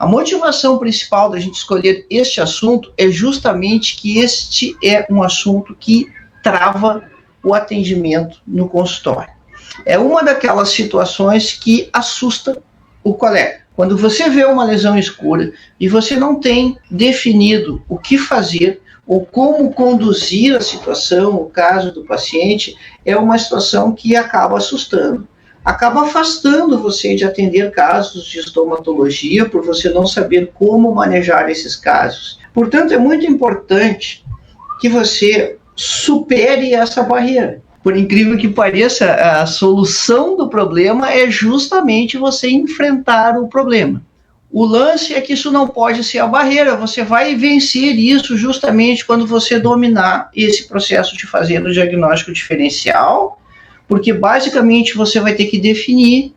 A motivação principal da gente escolher este assunto é justamente que este é um assunto que trava o atendimento no consultório. É uma daquelas situações que assusta o colega. Quando você vê uma lesão escura e você não tem definido o que fazer ou como conduzir a situação, o caso do paciente, é uma situação que acaba assustando. Acaba afastando você de atender casos de estomatologia por você não saber como manejar esses casos. Portanto, é muito importante que você supere essa barreira. Por incrível que pareça, a solução do problema é justamente você enfrentar o problema. O lance é que isso não pode ser a barreira, você vai vencer isso justamente quando você dominar esse processo de fazer o diagnóstico diferencial, porque basicamente você vai ter que definir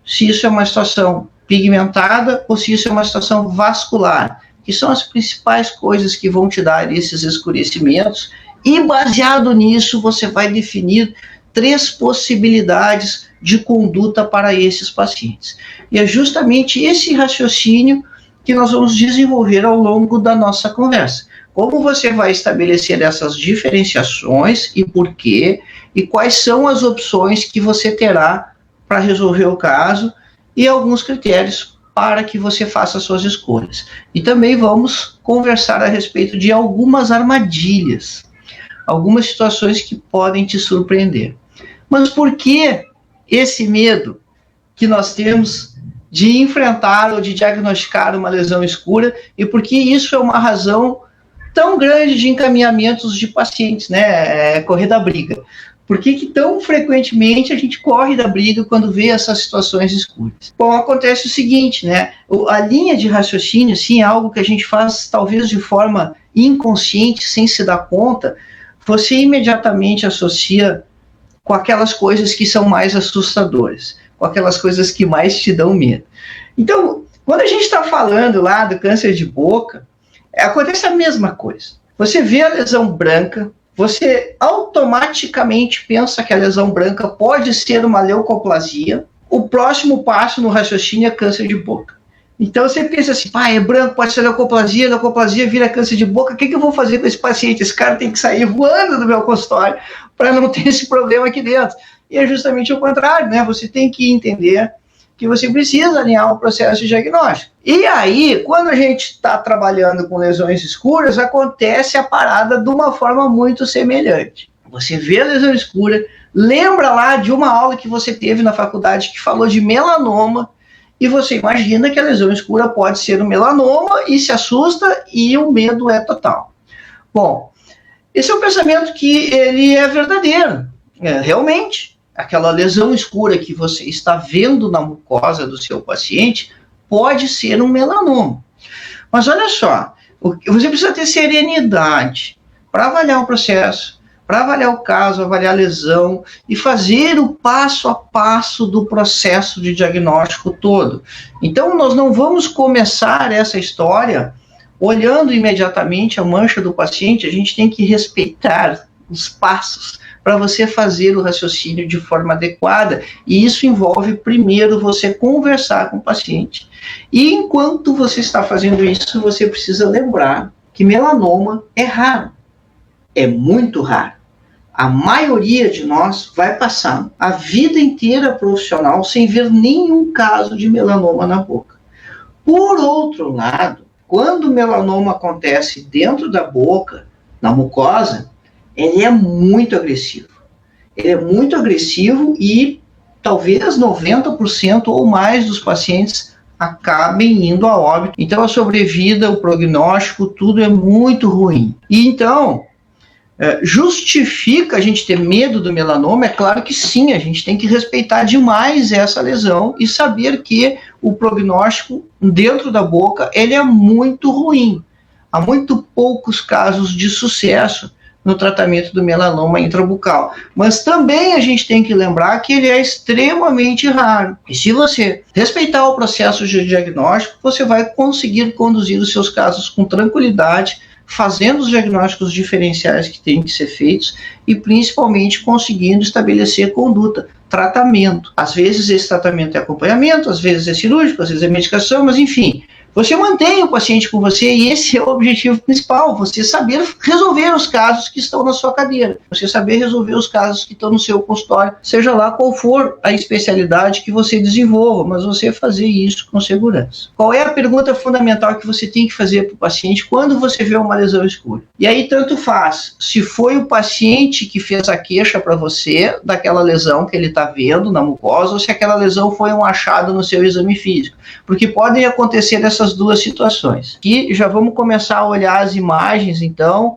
se isso é uma situação pigmentada ou se isso é uma situação vascular, que são as principais coisas que vão te dar esses escurecimentos, e baseado nisso você vai definir 3 possibilidades de conduta para esses pacientes. E é justamente esse raciocínio que nós vamos desenvolver ao longo da nossa conversa. Como você vai estabelecer essas diferenciações e por quê, e quais são as opções que você terá para resolver o caso e alguns critérios para que você faça suas escolhas. E também vamos conversar a respeito de algumas armadilhas, algumas situações que podem te surpreender. Mas por que esse medo que nós temos de enfrentar ou de diagnosticar uma lesão escura, e por que isso é uma razão tão grande de encaminhamentos de pacientes, né? Correr da briga. Por que tão frequentemente a gente corre da briga quando vê essas situações escuras? Bom, acontece o seguinte, né? A linha de raciocínio, sim, é algo que a gente faz talvez de forma inconsciente, sem se dar conta. Você imediatamente associa com aquelas coisas que são mais assustadoras, com aquelas coisas que mais te dão medo. Então, quando a gente está falando lá do câncer de boca, acontece a mesma coisa. Você vê a lesão branca, você automaticamente pensa que a lesão branca pode ser uma leucoplasia. O próximo passo no raciocínio é câncer de boca. Então você pensa assim, é branco, pode ser leucoplasia vira câncer de boca, o que eu vou fazer com esse paciente? Esse cara tem que sair voando do meu consultório para não ter esse problema aqui dentro. E é justamente o contrário, né? Você tem que entender que você precisa alinhar o processo de diagnóstico. E aí, quando a gente está trabalhando com lesões escuras, acontece a parada de uma forma muito semelhante. Você vê a lesão escura, lembra lá de uma aula que você teve na faculdade que falou de melanoma, e você imagina que a lesão escura pode ser um melanoma e se assusta e o medo é total. Bom, esse é um pensamento que ele é verdadeiro. Realmente, aquela lesão escura que você está vendo na mucosa do seu paciente pode ser um melanoma. Mas olha só, você precisa ter serenidade para avaliar o processo, para avaliar o caso, avaliar a lesão e fazer o passo a passo do processo de diagnóstico todo. Então, nós não vamos começar essa história olhando imediatamente a mancha do paciente, a gente tem que respeitar os passos para você fazer o raciocínio de forma adequada, e isso envolve primeiro você conversar com o paciente. E enquanto você está fazendo isso, você precisa lembrar que melanoma é raro, é muito raro. A maioria de nós vai passar a vida inteira profissional sem ver nenhum caso de melanoma na boca. Por outro lado, quando o melanoma acontece dentro da boca, na mucosa, ele é muito agressivo. Ele é muito agressivo e talvez 90% ou mais dos pacientes acabem indo a óbito. Então, a sobrevida, o prognóstico, tudo é muito ruim. E então, justifica a gente ter medo do melanoma? É claro que sim, a gente tem que respeitar demais essa lesão e saber que o prognóstico dentro da boca ele é muito ruim. Há muito poucos casos de sucesso no tratamento do melanoma intrabucal. Mas também a gente tem que lembrar que ele é extremamente raro. E se você respeitar o processo de diagnóstico, você vai conseguir conduzir os seus casos com tranquilidade, fazendo os diagnósticos diferenciais que têm que ser feitos e principalmente conseguindo estabelecer conduta, tratamento. Às vezes esse tratamento é acompanhamento, às vezes é cirúrgico, às vezes é medicação, mas enfim, Você mantém o paciente com você e esse é o objetivo principal, você saber resolver os casos que estão na sua cadeira, você saber resolver os casos que estão no seu consultório, seja lá qual for a especialidade que você desenvolva, mas você fazer isso com segurança. Qual é a pergunta fundamental que você tem que fazer para o paciente quando você vê uma lesão escura? E aí tanto faz se foi o paciente que fez a queixa para você daquela lesão que ele está vendo na mucosa ou se aquela lesão foi um achado no seu exame físico, porque podem acontecer essas duas situações. E já vamos começar a olhar as imagens, então.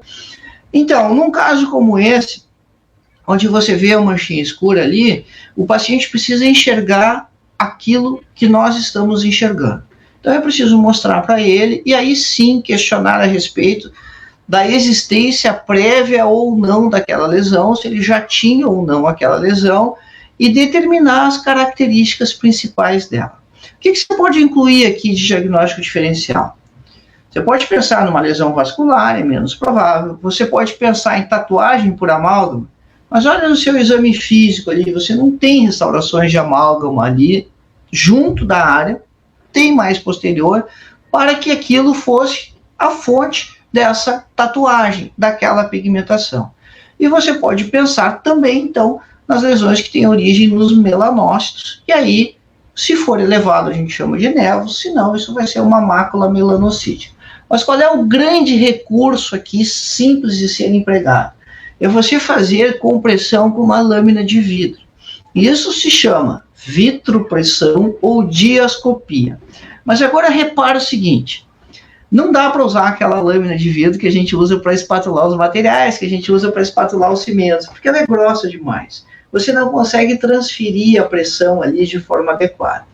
Então, num caso como esse, onde você vê a manchinha escura ali, o paciente precisa enxergar aquilo que nós estamos enxergando. Então, é preciso mostrar para ele e aí sim questionar a respeito da existência prévia ou não daquela lesão, se ele já tinha ou não aquela lesão, e determinar as características principais dela. O que você pode incluir aqui de diagnóstico diferencial? Você pode pensar numa lesão vascular, é menos provável. Você pode pensar em tatuagem por amálgama, mas olha no seu exame físico ali, você não tem restaurações de amálgama ali, junto da área, tem mais posterior, para que aquilo fosse a fonte dessa tatuagem, daquela pigmentação. E você pode pensar também, então, nas lesões que têm origem nos melanócitos, e aí, se for elevado, a gente chama de névoas, se não, isso vai ser uma mácula melanocítica. Mas qual é o grande recurso aqui, simples de ser empregado? É você fazer compressão com uma lâmina de vidro. Isso se chama vitropressão ou diascopia. Mas agora repara o seguinte, não dá para usar aquela lâmina de vidro que a gente usa para espatular os materiais, que a gente usa para espatular os cimentos, porque ela é grossa demais. Você não consegue transferir a pressão ali de forma adequada.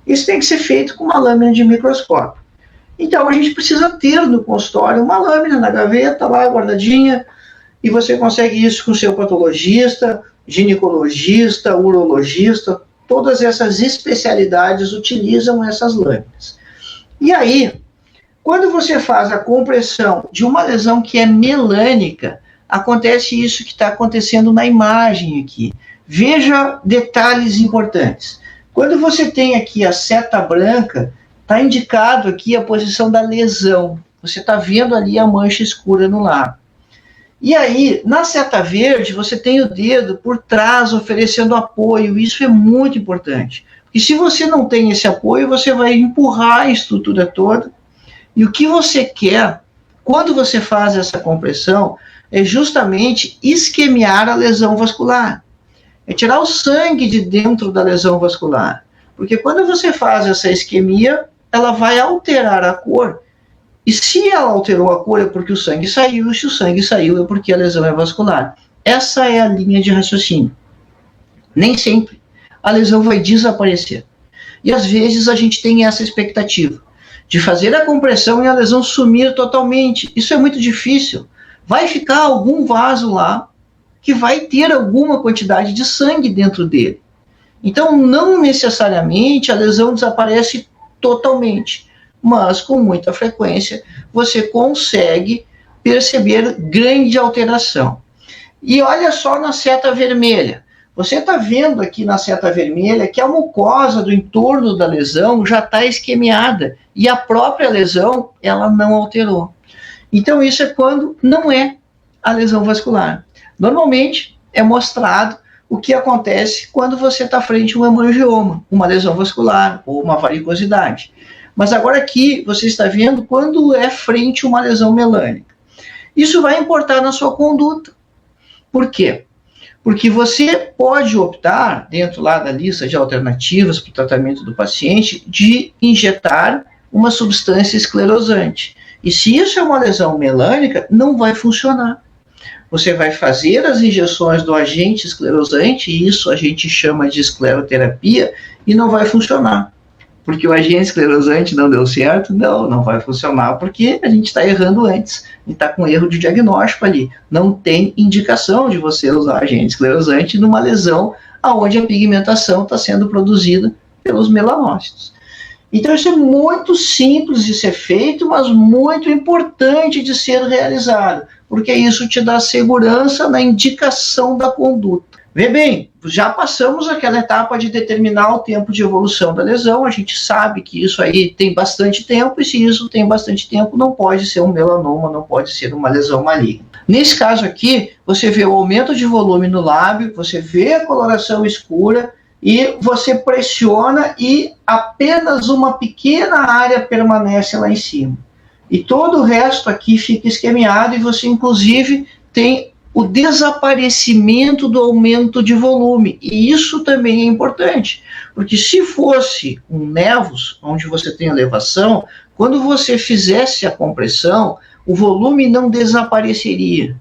Isso tem que ser feito com uma lâmina de microscópio. Então, a gente precisa ter no consultório uma lâmina na gaveta, lá guardadinha, e você consegue isso com o seu patologista, ginecologista, urologista, todas essas especialidades utilizam essas lâminas. E aí, quando você faz a compressão de uma lesão que é melânica, acontece isso que está acontecendo na imagem aqui. Veja detalhes importantes. Quando você tem aqui a seta branca, está indicado aqui a posição da lesão. Você está vendo ali a mancha escura no lado. E aí, na seta verde, você tem o dedo por trás oferecendo apoio. Isso é muito importante. Porque se você não tem esse apoio, você vai empurrar a estrutura toda. E o que você quer, quando você faz essa compressão, é justamente isquemiar a lesão vascular. É tirar o sangue de dentro da lesão vascular. Porque quando você faz essa isquemia, ela vai alterar a cor. E se ela alterou a cor é porque o sangue saiu, e se o sangue saiu é porque a lesão é vascular. Essa é a linha de raciocínio. Nem sempre a lesão vai desaparecer. E às vezes a gente tem essa expectativa de fazer a compressão e a lesão sumir totalmente. Isso é muito difícil. Vai ficar algum vaso lá que vai ter alguma quantidade de sangue dentro dele. Então, não necessariamente a lesão desaparece totalmente, mas com muita frequência você consegue perceber grande alteração. E olha só na seta vermelha. Você está vendo aqui na seta vermelha que a mucosa do entorno da lesão já está esquemiada e a própria lesão ela não alterou. Então isso é quando não é a lesão vascular. Normalmente é mostrado o que acontece quando você está frente a um hemangioma, uma lesão vascular ou uma varicosidade. Mas agora aqui você está vendo quando é frente a uma lesão melânica. Isso vai importar na sua conduta. Por quê? Porque você pode optar, dentro lá da lista de alternativas para o tratamento do paciente, de injetar uma substância esclerosante. E se isso é uma lesão melânica, não vai funcionar. Você vai fazer as injeções do agente esclerosante, e isso a gente chama de escleroterapia, e não vai funcionar. Porque o agente esclerosante não deu certo? Não vai funcionar, porque a gente está errando antes. A gente está com erro de diagnóstico ali. Não tem indicação de você usar agente esclerosante numa lesão onde a pigmentação está sendo produzida pelos melanócitos. Então isso é muito simples de ser feito, mas muito importante de ser realizado, porque isso te dá segurança na indicação da conduta. Vê bem, já passamos aquela etapa de determinar o tempo de evolução da lesão, a gente sabe que isso aí tem bastante tempo, e se isso tem bastante tempo, não pode ser um melanoma, não pode ser uma lesão maligna. Nesse caso aqui, você vê o aumento de volume no lábio, você vê a coloração escura, e você pressiona e apenas uma pequena área permanece lá em cima. E todo o resto aqui fica esquemiado, e você inclusive tem o desaparecimento do aumento de volume. E isso também é importante, porque se fosse um nevus, onde você tem elevação, quando você fizesse a compressão, o volume não desapareceria.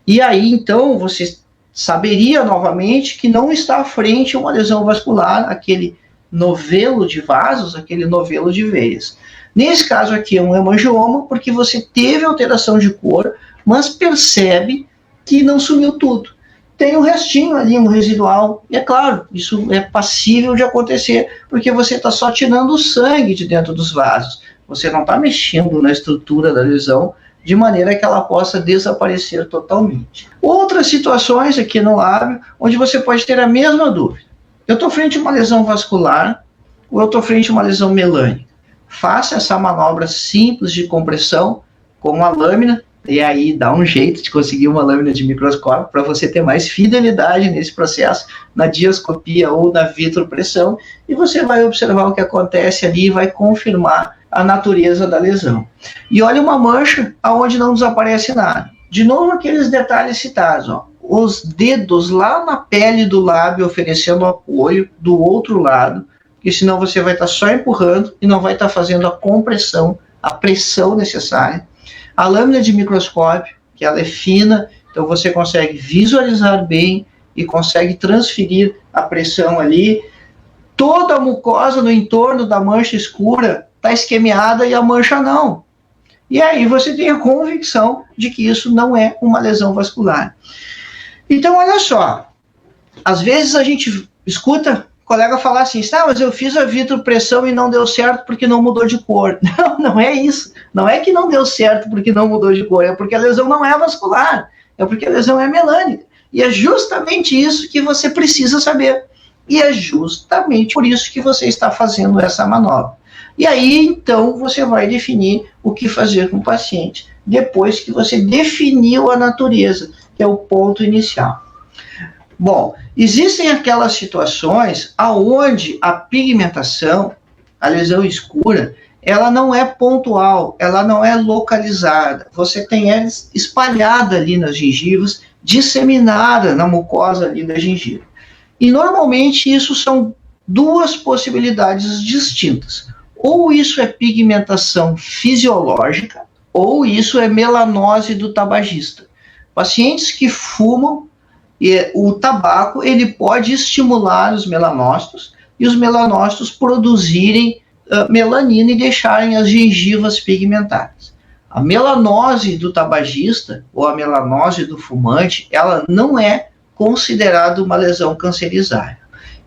E aí, então, você saberia novamente que não está à frente uma lesão vascular, aquele novelo de vasos, aquele novelo de veias. Nesse caso aqui é um hemangioma, porque você teve alteração de cor, mas percebe que não sumiu tudo. Tem um restinho ali, um residual, e é claro, isso é passível de acontecer, porque você está só tirando o sangue de dentro dos vasos, você não está mexendo na estrutura da lesão, de maneira que ela possa desaparecer totalmente. Outras situações aqui no lábio, onde você pode ter a mesma dúvida. Eu estou frente a uma lesão vascular, ou eu estou frente a uma lesão melânica? Faça essa manobra simples de compressão com a lâmina, e aí dá um jeito de conseguir uma lâmina de microscópio para você ter mais fidelidade nesse processo, na diascopia ou na vitropressão, e você vai observar o que acontece ali e vai confirmar a natureza da lesão. E olha uma mancha aonde não desaparece nada. De novo aqueles detalhes citados, ó. Os dedos lá na pele do lábio oferecendo apoio do outro lado, porque senão você vai estar só empurrando e não vai estar fazendo a compressão, a pressão necessária. A lâmina de microscópio, que ela é fina, então você consegue visualizar bem e consegue transferir a pressão ali. Toda a mucosa no entorno da mancha escura está esquemiada e a mancha não. E aí você tem a convicção de que isso não é uma lesão vascular. Então, olha só, às vezes a gente escuta colega falar assim, mas eu fiz a vitropressão e não deu certo porque não mudou de cor. Não, não é isso. Não é que não deu certo porque não mudou de cor, é porque a lesão não é vascular, é porque a lesão é melânica. E é justamente isso que você precisa saber. E é justamente por isso que você está fazendo essa manobra. E aí, então, você vai definir o que fazer com o paciente, depois que você definiu a natureza, que é o ponto inicial. Bom, existem aquelas situações onde a pigmentação, a lesão escura, ela não é pontual, ela não é localizada. Você tem ela espalhada ali nas gengivas, disseminada na mucosa ali da gengiva. E normalmente isso são duas possibilidades distintas. Ou isso é pigmentação fisiológica, ou isso é melanose do tabagista. Pacientes que fumam, o tabaco ele pode estimular os melanócitos e os melanócitos produzirem melanina e deixarem as gengivas pigmentadas. A melanose do tabagista ou a melanose do fumante, ela não é considerada uma lesão cancerizária.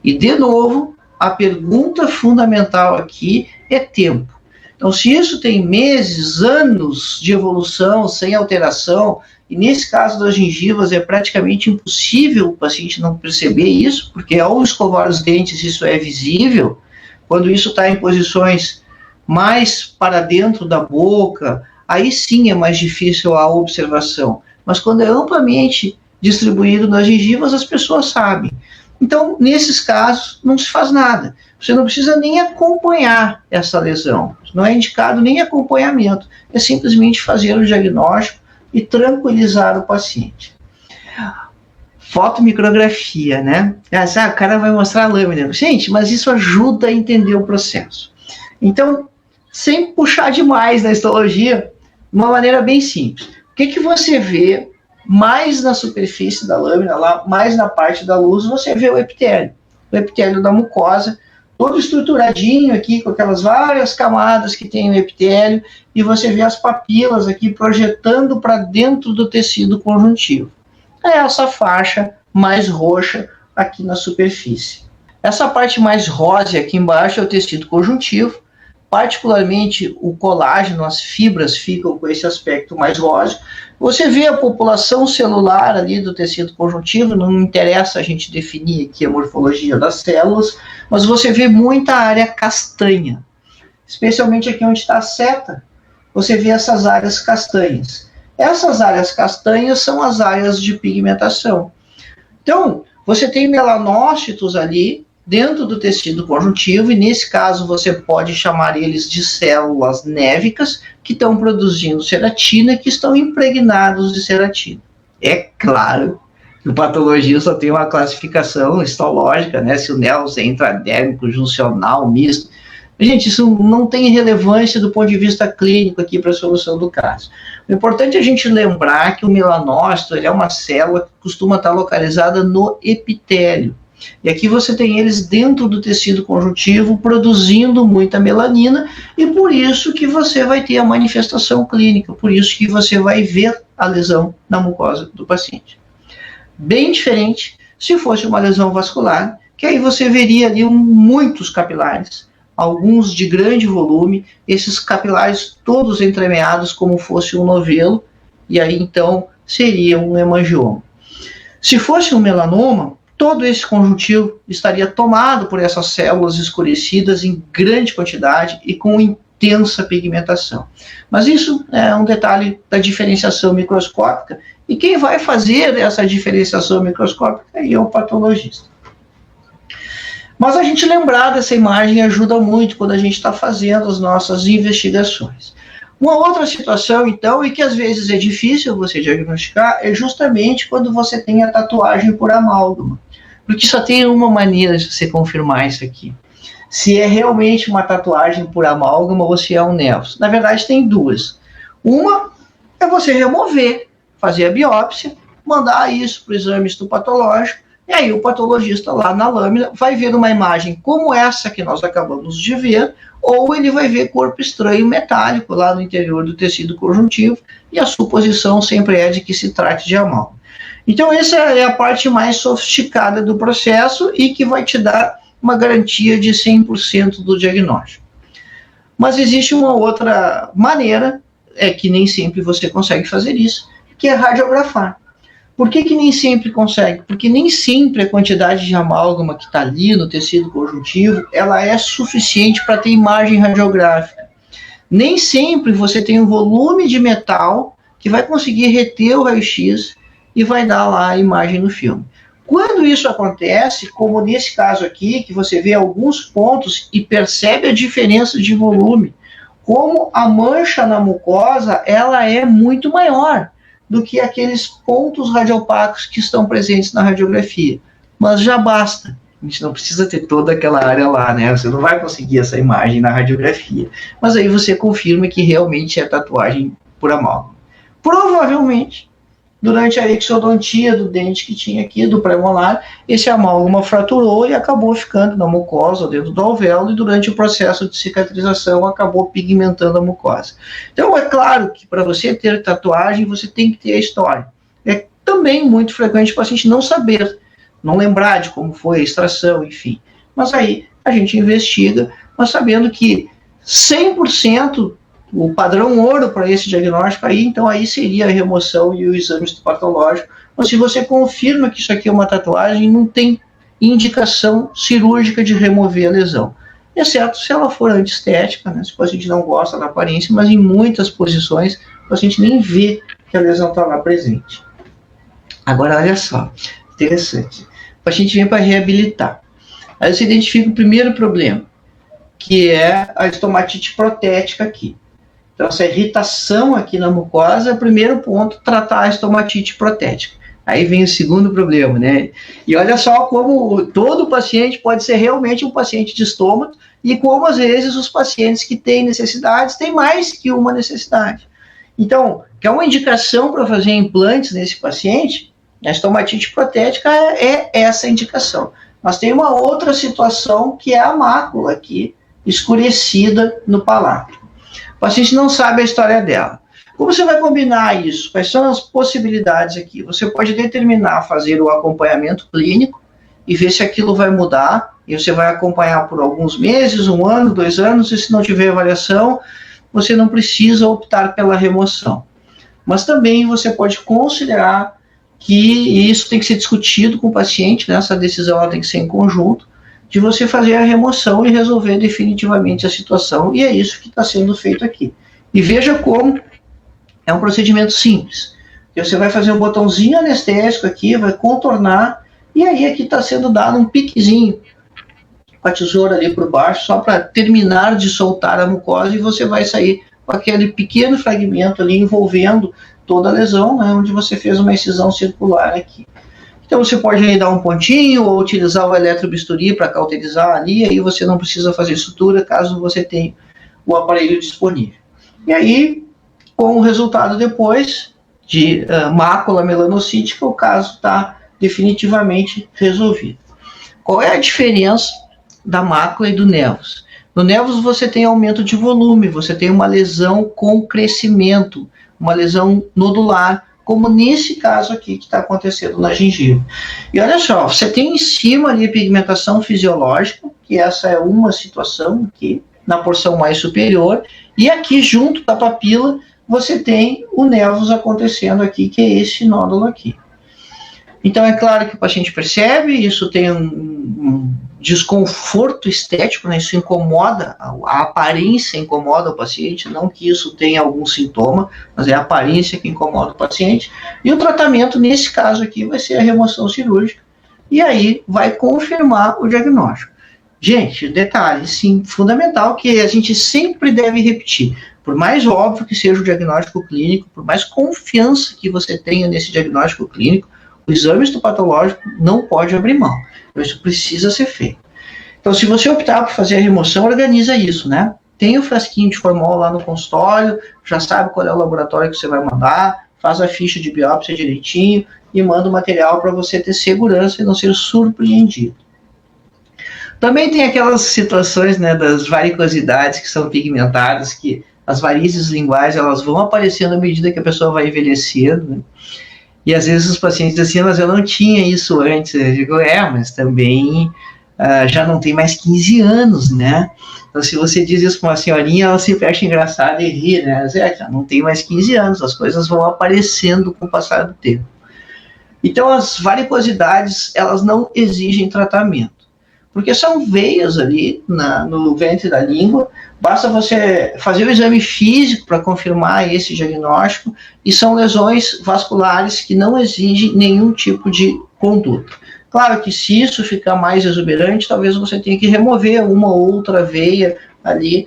E, de novo, a pergunta fundamental aqui é tempo. Então, se isso tem meses, anos de evolução sem alteração, e nesse caso das gengivas é praticamente impossível o paciente não perceber isso, porque ao escovar os dentes isso é visível, quando isso está em posições mais para dentro da boca, aí sim é mais difícil a observação. Mas quando é amplamente distribuído nas gengivas, as pessoas sabem. Então, nesses casos, não se faz nada. Você não precisa nem acompanhar essa lesão. Não é indicado nem acompanhamento. É simplesmente fazer o diagnóstico e tranquilizar o paciente. Fotomicrografia, né? O cara vai mostrar a lâmina. Gente, mas isso ajuda a entender o processo. Então, sem puxar demais na histologia, de uma maneira bem simples. O que você vê mais na superfície da lâmina, lá, mais na parte da luz, você vê o epitélio da mucosa, todo estruturadinho aqui, com aquelas várias camadas que tem o epitélio, e você vê as papilas aqui projetando para dentro do tecido conjuntivo. É essa faixa mais roxa aqui na superfície. Essa parte mais rosa aqui embaixo é o tecido conjuntivo, particularmente o colágeno, as fibras ficam com esse aspecto mais rosa. Você vê a população celular ali do tecido conjuntivo, não interessa a gente definir aqui a morfologia das células, mas você vê muita área castanha, especialmente aqui onde está a seta, você vê essas áreas castanhas. Essas áreas castanhas são as áreas de pigmentação. Então, você tem melanócitos ali dentro do tecido conjuntivo, e nesse caso você pode chamar eles de células névicas, que estão produzindo ceratina, que estão impregnados de ceratina. É claro que o patologista tem uma classificação histológica, né? Se o NELS é intradérmico, juncional, misto. Gente, isso não tem relevância do ponto de vista clínico aqui para a solução do caso. O importante é a gente lembrar que o melanócito ele é uma célula que costuma estar localizada no epitélio. E aqui você tem eles dentro do tecido conjuntivo produzindo muita melanina, e por isso que você vai ter a manifestação clínica, por isso que você vai ver a lesão na mucosa do paciente. Bem diferente se fosse uma lesão vascular, que aí você veria ali muitos capilares, alguns de grande volume, esses capilares todos entremeados como fosse um novelo, e aí então seria um hemangioma. Se fosse um melanoma, todo esse conjuntivo estaria tomado por essas células escurecidas em grande quantidade e com intensa pigmentação. Mas isso é um detalhe da diferenciação microscópica, e quem vai fazer essa diferenciação microscópica é o patologista. Mas a gente lembrar dessa imagem ajuda muito quando a gente está fazendo as nossas investigações. Uma outra situação, então, e que às vezes é difícil você diagnosticar, é justamente quando você tem a tatuagem por amálgama. Porque só tem uma maneira de você confirmar isso aqui. Se é realmente uma tatuagem por amálgama ou se é um NELS. Na verdade, tem duas. Uma é você remover, fazer a biópsia, mandar isso para o exame histopatológico, e aí o patologista lá na lâmina vai ver uma imagem como essa que nós acabamos de ver, ou ele vai ver corpo estranho metálico lá no interior do tecido conjuntivo, e a suposição sempre é de que se trate de amálgama. Então essa é a parte mais sofisticada do processo e que vai te dar uma garantia de 100% do diagnóstico. Mas existe uma outra maneira, que nem sempre você consegue fazer isso, que é radiografar. Por que nem sempre consegue? Porque nem sempre a quantidade de amálgama que está ali no tecido conjuntivo, ela é suficiente para ter imagem radiográfica. Nem sempre você tem um volume de metal que vai conseguir reter o raio-x e vai dar lá a imagem no filme. Quando isso acontece, como nesse caso aqui, que você vê alguns pontos e percebe a diferença de volume, como a mancha na mucosa, ela é muito maior do que aqueles pontos radiopacos que estão presentes na radiografia. Mas já basta. A gente não precisa ter toda aquela área lá, né? Você não vai conseguir essa imagem na radiografia. Mas aí você confirma que realmente é tatuagem por amálgama. Provavelmente, durante a exodontia do dente que tinha aqui, do premolar, esse amálgama fraturou e acabou ficando na mucosa, dentro do alvéolo, e durante o processo de cicatrização acabou pigmentando a mucosa. Então, é claro que para você ter tatuagem, você tem que ter a história. É também muito frequente o paciente não saber, não lembrar de como foi a extração, enfim. Mas aí a gente investiga, mas sabendo que 100% o padrão ouro para esse diagnóstico aí, então aí seria a remoção e o exame histopatológico. Mas se você confirma que isso aqui é uma tatuagem, não tem indicação cirúrgica de remover a lesão. Exceto se ela for antiestética, né? Se o paciente não gosta da aparência, mas em muitas posições o paciente nem vê que a lesão está lá presente. Agora, olha só, interessante. O paciente vem para reabilitar. Aí você identifica o primeiro problema, que é a estomatite protética aqui. Então, essa irritação aqui na mucosa é o primeiro ponto, tratar a estomatite protética. Aí vem o segundo problema, né? E olha só como todo paciente pode ser realmente um paciente de estômago, e como às vezes os pacientes que têm necessidades têm mais que uma necessidade. Então, que é uma indicação para fazer implantes nesse paciente, a estomatite protética é essa indicação. Mas tem uma outra situação que é a mácula aqui, escurecida no palato. O paciente não sabe a história dela. Como você vai combinar isso? Quais são as possibilidades aqui? Você pode determinar fazer o acompanhamento clínico e ver se aquilo vai mudar e você vai acompanhar por alguns meses, 1 ano, 2 anos, e se não tiver avaliação, você não precisa optar pela remoção. Mas também você pode considerar que isso tem que ser discutido com o paciente, né? Essa decisão ela tem que ser em conjunto, de você fazer a remoção e resolver definitivamente a situação, e é isso que está sendo feito aqui. E veja como é um procedimento simples. Você vai fazer um botãozinho anestésico aqui, vai contornar, e aí aqui está sendo dado um piquezinho com a tesoura ali por baixo, só para terminar de soltar a mucosa, e você vai sair com aquele pequeno fragmento ali envolvendo toda a lesão, né, onde você fez uma incisão circular aqui. Então você pode aí dar um pontinho ou utilizar o eletrobisturi para cauterizar ali, aí você não precisa fazer sutura caso você tenha o aparelho disponível. E aí, com o resultado depois de mácula melanocítica, o caso está definitivamente resolvido. Qual é a diferença da mácula e do nevus? No nevus você tem aumento de volume, você tem uma lesão com crescimento, uma lesão nodular, como nesse caso aqui que está acontecendo na gengiva. E olha só, você tem em cima ali pigmentação fisiológica, que essa é uma situação aqui, na porção mais superior, e aqui junto da papila você tem o nevus acontecendo aqui, que é esse nódulo aqui. Então é claro que o paciente percebe, isso tem um desconforto estético, né? Isso incomoda, a aparência incomoda o paciente, não que isso tenha algum sintoma, mas é a aparência que incomoda o paciente. E o tratamento, nesse caso aqui, vai ser a remoção cirúrgica, e aí vai confirmar o diagnóstico. Gente, detalhe, sim, fundamental, que a gente sempre deve repetir. Por mais óbvio que seja o diagnóstico clínico, por mais confiança que você tenha nesse diagnóstico clínico, o exame histopatológico não pode abrir mão. Isso precisa ser feito. Então, se você optar por fazer a remoção, organiza isso, né? Tem o frasquinho de formol lá no consultório, já sabe qual é o laboratório que você vai mandar, faz a ficha de biópsia direitinho e manda o material para você ter segurança e não ser surpreendido. Também tem aquelas situações, né, das varicosidades que são pigmentadas, que as varizes linguais elas vão aparecendo à medida que a pessoa vai envelhecendo, né? E às vezes os pacientes dizem assim, mas eu não tinha isso antes. Eu digo, mas também já não tem mais 15 anos, né? Então se você diz isso para uma senhorinha, ela sempre acha engraçado e ri, né? Mas já não tem mais 15 anos, as coisas vão aparecendo com o passar do tempo. Então as varicosidades, elas não exigem tratamento, porque são veias ali no ventre da língua, basta você fazer o exame físico para confirmar esse diagnóstico, e são lesões vasculares que não exigem nenhum tipo de conduta. Claro que se isso ficar mais exuberante, talvez você tenha que remover uma ou outra veia ali,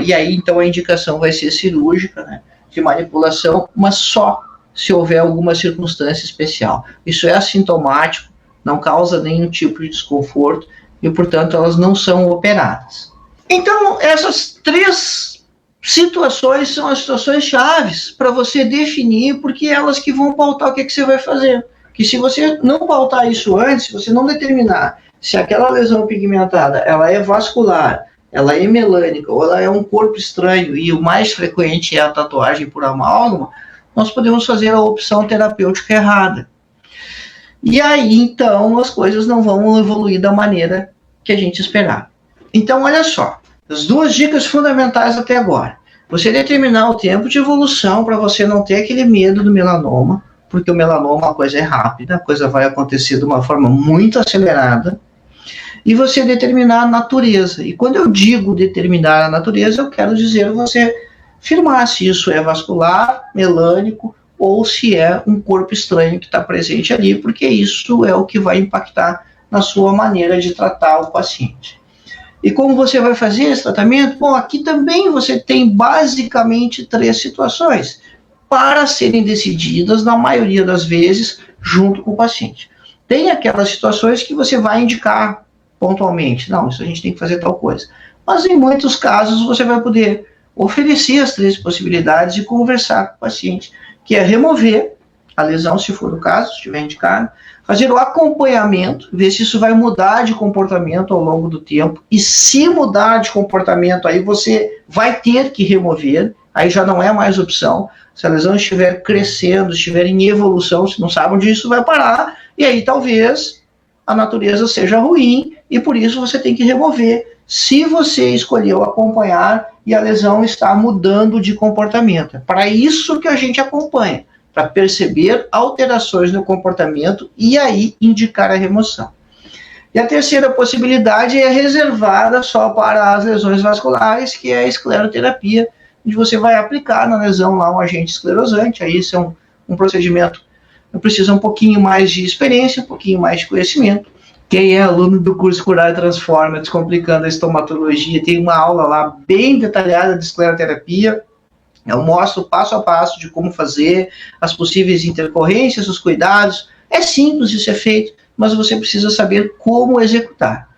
e aí então a indicação vai ser cirúrgica, né, de manipulação, mas só se houver alguma circunstância especial. Isso é assintomático, não causa nenhum tipo de desconforto, e, portanto, elas não são operadas. Então, essas 3 situações são as situações chaves para você definir, porque elas que vão pautar o que você vai fazer. Que se você não pautar isso antes, se você não determinar se aquela lesão pigmentada ela é vascular, ela é melânica, ou ela é um corpo estranho, e o mais frequente é a tatuagem por amálgama, nós podemos fazer a opção terapêutica errada. E aí, então, as coisas não vão evoluir da maneira que a gente esperava. Então, olha só, as 2 dicas fundamentais até agora. Você determinar o tempo de evolução para você não ter aquele medo do melanoma, porque o melanoma a coisa é rápida, a coisa vai acontecer de uma forma muito acelerada, e você determinar a natureza. E quando eu digo determinar a natureza, eu quero dizer você afirmar se isso é vascular, melânico, ou se é um corpo estranho que está presente ali, porque isso é o que vai impactar na sua maneira de tratar o paciente. E como você vai fazer esse tratamento? Bom, aqui também você tem basicamente 3 situações para serem decididas, na maioria das vezes, junto com o paciente. Tem aquelas situações que você vai indicar pontualmente, não, isso a gente tem que fazer tal coisa. Mas em muitos casos você vai poder oferecer as 3 possibilidades e conversar com o paciente, que é remover a lesão, se for o caso, se estiver indicado, fazer o acompanhamento, ver se isso vai mudar de comportamento ao longo do tempo, e se mudar de comportamento, aí você vai ter que remover, aí já não é mais opção. Se a lesão estiver crescendo, estiver em evolução, você não sabe onde isso vai parar, e aí talvez a natureza seja ruim e por isso você tem que remover, se você escolheu acompanhar e a lesão está mudando de comportamento. É para isso que a gente acompanha, para perceber alterações no comportamento e aí indicar a remoção. E a terceira possibilidade é reservada só para as lesões vasculares, que é a escleroterapia, onde você vai aplicar na lesão lá um agente esclerosante. Aí isso é um procedimento que precisa um pouquinho mais de experiência, um pouquinho mais de conhecimento. Quem é aluno do curso Curar e Transforma, Descomplicando a Estomatologia, tem uma aula lá bem detalhada de escleroterapia. Eu mostro passo a passo de como fazer, as possíveis intercorrências, os cuidados. É simples de ser feito, mas você precisa saber como executar.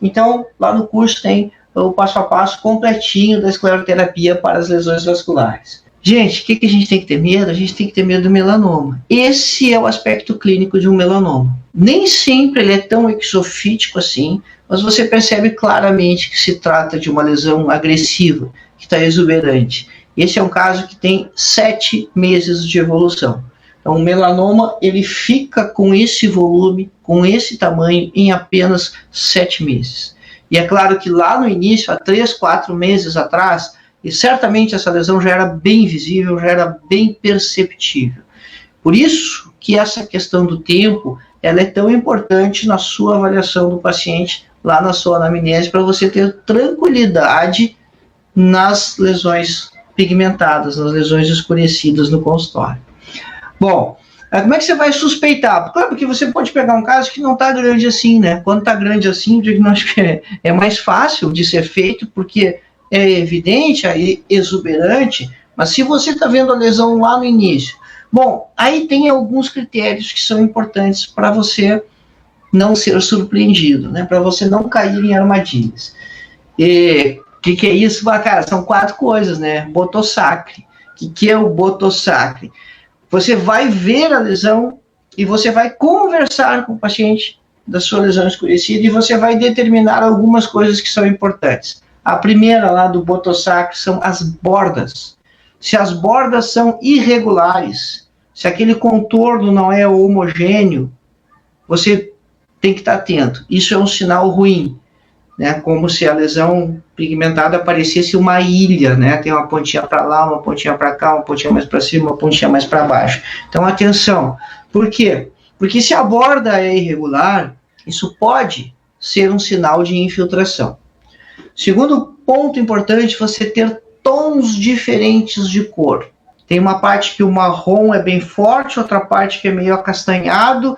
Então, lá no curso tem o passo a passo completinho da escleroterapia para as lesões vasculares. Gente, o que a gente tem que ter medo? A gente tem que ter medo do melanoma. Esse é o aspecto clínico de um melanoma. Nem sempre ele é tão exofítico assim, mas você percebe claramente que se trata de uma lesão agressiva, que está exuberante. Esse é um caso que tem 7 meses de evolução. Então, o melanoma, ele fica com esse volume, com esse tamanho, em apenas 7 meses. E é claro que lá no início, há 3, 4 meses atrás, e certamente essa lesão já era bem visível, já era bem perceptível. Por isso que essa questão do tempo, ela é tão importante na sua avaliação do paciente, lá na sua anamnese, para você ter tranquilidade nas lesões pigmentadas, nas lesões escurecidas no consultório. Bom, como é que você vai suspeitar? Claro, porque você pode pegar um caso que não está grande assim, né? Quando está grande assim, o diagnóstico é mais fácil de ser feito, porque é evidente, é exuberante, mas se você está vendo a lesão lá no início, bom, aí tem alguns critérios que são importantes para você não ser surpreendido, né? Para você não cair em armadilhas. E o que é isso? Cara, são 4 coisas, né? Botossacre. O que é o botossacre? Você vai ver a lesão e você vai conversar com o paciente da sua lesão escurecida e você vai determinar algumas coisas que são importantes. A primeira lá do botossacre são as bordas. Se as bordas são irregulares, se aquele contorno não é homogêneo, você tem que estar atento. Isso é um sinal ruim, né? Como se a lesão pigmentada parecesse uma ilha, né? Tem uma pontinha para lá, uma pontinha para cá, uma pontinha mais para cima, uma pontinha mais para baixo. Então, atenção. Por quê? Porque se a borda é irregular, isso pode ser um sinal de infiltração. Segundo ponto importante, você ter tons diferentes de cor. Tem uma parte que o marrom é bem forte, outra parte que é meio acastanhado,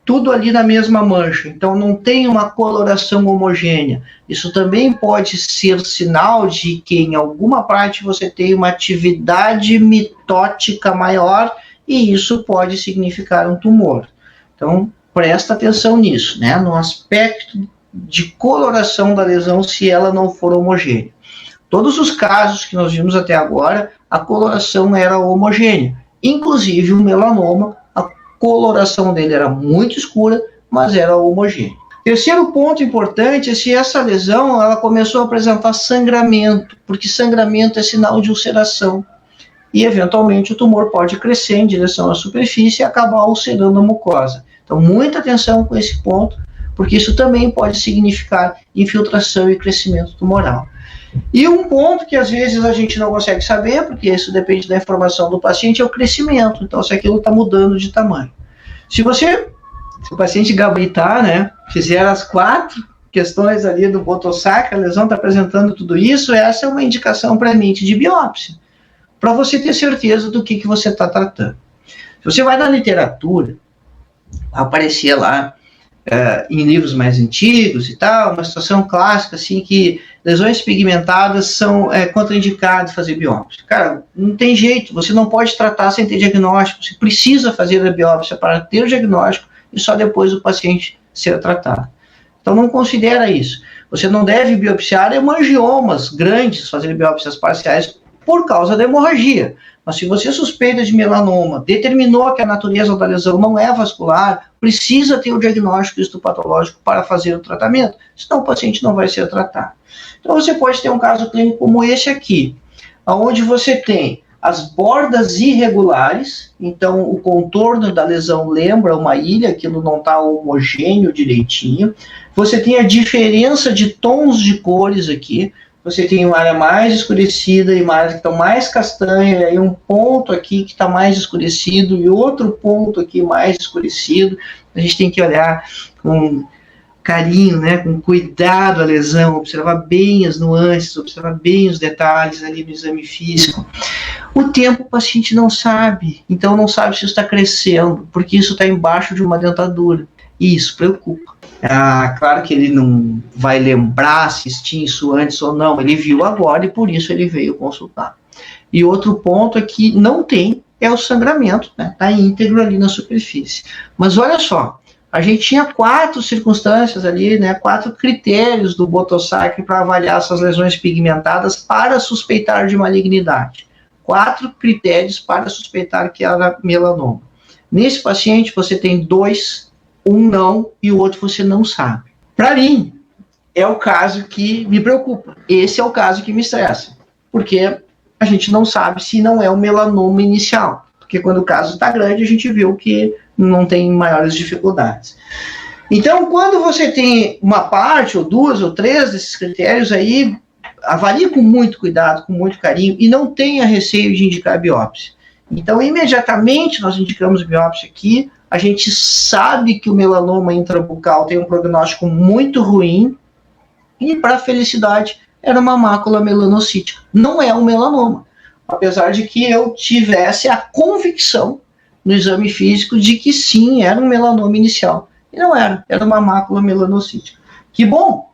tudo ali na mesma mancha. Então não tem uma coloração homogênea. Isso também pode ser sinal de que em alguma parte você tem uma atividade mitótica maior e isso pode significar um tumor. Então presta atenção nisso, né? No aspecto de coloração da lesão, se ela não for homogênea. Todos os casos que nós vimos até agora, a coloração era homogênea. Inclusive o melanoma, a coloração dele era muito escura, mas era homogênea. Terceiro ponto importante é se essa lesão ela começou a apresentar sangramento, porque sangramento é sinal de ulceração. E, eventualmente, o tumor pode crescer em direção à superfície e acabar ulcerando a mucosa. Então, muita atenção com esse ponto, porque isso também pode significar infiltração e crescimento tumoral. E um ponto que às vezes a gente não consegue saber, porque isso depende da informação do paciente, é o crescimento. Então, se aquilo está mudando de tamanho. Se o paciente gabaritar, né, fizer as 4 questões ali do botossacre, a lesão está apresentando tudo isso, essa é uma indicação premente de biópsia, para você ter certeza do que você está tratando. Se você vai na literatura, aparecer lá, em livros mais antigos e tal, uma situação clássica, assim, que lesões pigmentadas são contraindicadas fazer biópsia. Cara, não tem jeito, você não pode tratar sem ter diagnóstico, você precisa fazer a biópsia para ter o diagnóstico e só depois o paciente ser tratado. Então não considera isso. Você não deve biopsiar hemangiomas grandes, fazer biópsias parciais por causa da hemorragia. Mas se você suspeita de melanoma, determinou que a natureza da lesão não é vascular, precisa ter o diagnóstico histopatológico para fazer o tratamento, senão o paciente não vai ser tratado. Então você pode ter um caso clínico como esse aqui, onde você tem as bordas irregulares, então o contorno da lesão lembra uma ilha, aquilo não está homogêneo direitinho. Você tem a diferença de tons de cores aqui, você tem uma área mais escurecida e uma área que está mais castanha, e aí um ponto aqui que está mais escurecido e outro ponto aqui mais escurecido. A gente tem que olhar com carinho, né, com cuidado a lesão, observar bem as nuances, observar bem os detalhes ali no exame físico. O tempo o paciente não sabe, então não sabe se está crescendo, porque isso está embaixo de uma dentadura, e isso preocupa. Claro que ele não vai lembrar se tinha isso antes ou não, ele viu agora e por isso ele veio consultar. E outro ponto é que não tem, é o sangramento, né, está íntegro ali na superfície. Mas olha só, a gente tinha 4 circunstâncias ali, né, 4 critérios do Botosac para avaliar essas lesões pigmentadas para suspeitar de malignidade. 4 critérios para suspeitar que era melanoma. Nesse paciente você tem 2, um não e o outro você não sabe. Para mim, é o caso que me preocupa. Esse é o caso que me estressa, porque a gente não sabe se não é o melanoma inicial. Porque quando o caso está grande, a gente viu que não tem maiores dificuldades. Então, quando você tem uma parte, ou 2 ou 3 desses critérios aí, avalie com muito cuidado, com muito carinho, e não tenha receio de indicar biópsia. Então, imediatamente nós indicamos biópsia aqui, a gente sabe que o melanoma intrabucal tem um prognóstico muito ruim, e para felicidade, era uma mácula melanocítica. Não é um melanoma, apesar de que eu tivesse a convicção no exame físico de que sim, era um melanoma inicial. E não era, era uma mácula melanocítica. Que bom